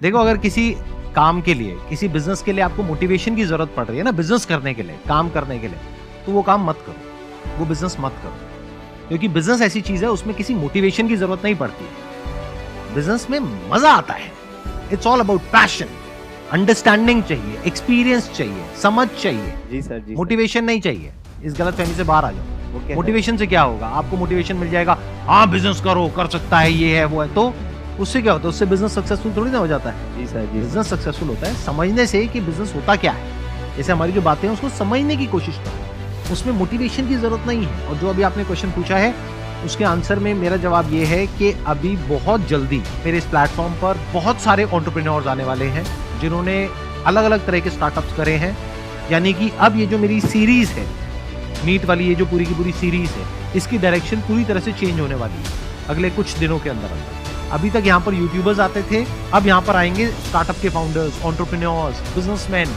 देखो, अगर किसी काम के लिए, किसी बिजनेस के लिए आपको मोटिवेशन की जरूरत पड़ रही है ना, बिजनेस करने के लिए, काम करने के लिए, तो वो काम मत करो, वो बिजनेस मत करो, क्योंकि बिजनेस ऐसी चीज है उसमें किसी मोटिवेशन की जरूरत नहीं पड़ती। बिजनेस में मजा आता है। It's all about passion, understanding चाहिए, एक्सपीरियंस चाहिए, समझ चाहिए। जी सर, जी मोटिवेशन नहीं चाहिए। इस गलतफहमी से बाहर आ जाओ। सर। मोटिवेशन से क्या होगा? आपको मोटिवेशन मिल जाएगा, हाँ बिजनेस करो, कर सकता है, ये है वो है, तो उससे क्या होता है? उससे बिजनेस सक्सेसफुल थोड़ी ना हो जाता है। जी सर, जी बिजनेस सक्सेसफुल होता है समझने से कि बिजनेस होता क्या है। जैसे हमारी जो बातें हैं उसको समझने की कोशिश करो, उसमें मोटिवेशन की जरूरत नहीं है। और जो अभी आपने क्वेश्चन पूछा है उसके आंसर में मेरा जवाब ये है कि अभी बहुत जल्दी मेरे इस प्लेटफॉर्म पर बहुत सारे एंटरप्रेन्योर्स आने वाले हैं जिन्होंने अलग अलग तरह के स्टार्टअप्स करे हैं। यानी कि अब ये जो मेरी सीरीज है, मीट वाली, ये जो पूरी की पूरी सीरीज है, इसकी डायरेक्शन पूरी तरह से चेंज होने वाली है अगले कुछ दिनों के अंदर अंदर। अभी तक यहाँ पर यूट्यूबर्स आते थे, अब यहाँ पर आएंगे स्टार्टअप के फाउंडर्स, एंटरप्रेन्योर्स, बिजनेसमैन,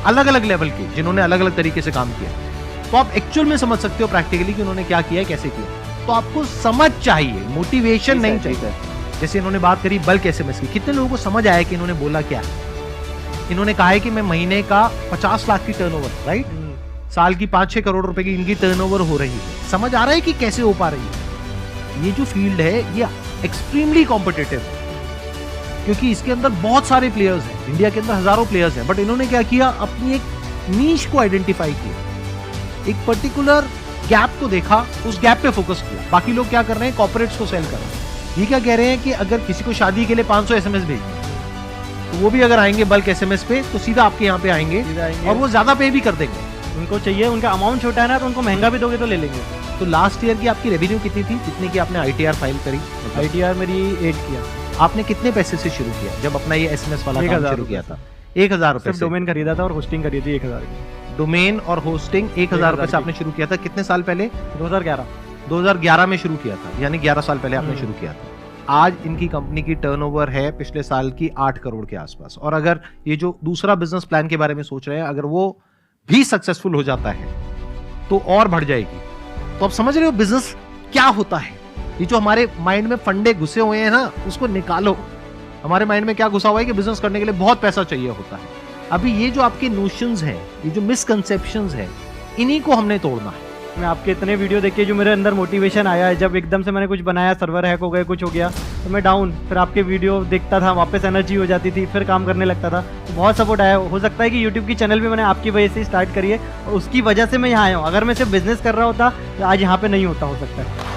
अलग अलग लेवल के, जिन्होंने अलग अलग तरीके से काम किया। तो आप एक्चुअल में समझ सकते हो प्रैक्टिकली कि उन्होंने क्या किया है, कैसे किया। तो आपको समझ चाहिए, मोटिवेशन नहीं चाहिए। जैसे इन्होंने बात करी बल्क एसएमएस की, कितने लोगों को समझ आया कि इन्होंने बोला क्या है? इन्होंने कहा है कि मैं महीने का 50 लाख की टर्नओवर, राइट, साल की 5-6 करोड़ रुपए की इनकी टर्नओवर हो रही है। समझ आ रहा है कि कैसे हो पा रही है? ये जो फील्ड है ये एक्सट्रीमली कॉम्पिटिटिव है, क्योंकि इसके अंदर बहुत सारे प्लेयर्स हैं। इंडिया के अंदर हजारों प्लेयर्स हैं, बट इन्होंने क्या किया? अपनी एक नीश को आइडेंटिफाई किया, एक पर्टिकुलर गैप को देखा, उस गैप पे फोकस किया। बाकी लोग क्या कर रहे हैं? कॉर्पोरेट्स को सेल कर रहे हैं। ये क्या कह रहे हैं कि अगर किसी को शादी के लिए 500 एसएमएस भेजने, तो वो भी अगर आएंगे बल्क एसएमएस पे तो सीधा आपके यहाँ पे आएंगे और वो ज्यादा पे भी कर देंगे। उनको चाहिए, उनका अमाउंट छोटा है ना, तो उनको महंगा भी दोगे तो ले लेंगे। तो लास्ट ईयर की आपकी रेवेन्यू कितनी थी, कितने की आपने आईटीआर फाइल करी? आईटीआर मेरी 8 किया। आपने कितने पैसे से शुरू किया जब अपना ये एसएमएस वाला काम शुरू किया था? 1000 रुपए सिर्फ से। डोमेन खरीदा था और होस्टिंग करी थी 1000 की। डोमेन और होस्टिंग 1000 रुपए से आपने शुरू किया था। कितने साल पहले? 2011 में शुरू किया था, यानी 11 साल पहले आपने शुरू किया था। आज इनकी कंपनी की टर्नओवर है पिछले साल की 8 करोड़ के आसपास। और अगर ये जो दूसरा बिजनेस प्लान के बारे में सोच रहे हैं, अगर वो भी सक्सेसफुल हो जाता है तो और बढ़ जाएगी। तो आप समझ रहे हो बिजनेस क्या होता है? ये जो हमारे माइंड में फंडे घुसे हुए हैं ना, उसको निकालो। हमारे माइंड में क्या घुसा हुआ है कि बिजनेस करने के लिए बहुत पैसा चाहिए होता है। अभी ये जो आपके नोशंस हैं, ये जो मिसकंसेप्शंस हैं, इन्हीं को हमने तोड़ना है। मैं आपके इतने वीडियो देख के जो मेरे अंदर मोटिवेशन आया है, जब एकदम से मैंने कुछ बनाया, सर्वर हैक हो गया, कुछ हो गया, तो मैं डाउन, फिर आपके वीडियो देखता था, वापस एनर्जी हो जाती थी, फिर काम करने लगता था। तो बहुत सपोर्ट आया। हो सकता है कि यूट्यूब की चैनल भी मैंने आपकी वजह से स्टार्ट करी है और उसकी वजह से मैं यहाँ आया हूँ। अगर मैं सिर्फ बिजनेस कर रहा होता तो आज यहाँ पे नहीं होता, हो सकता है।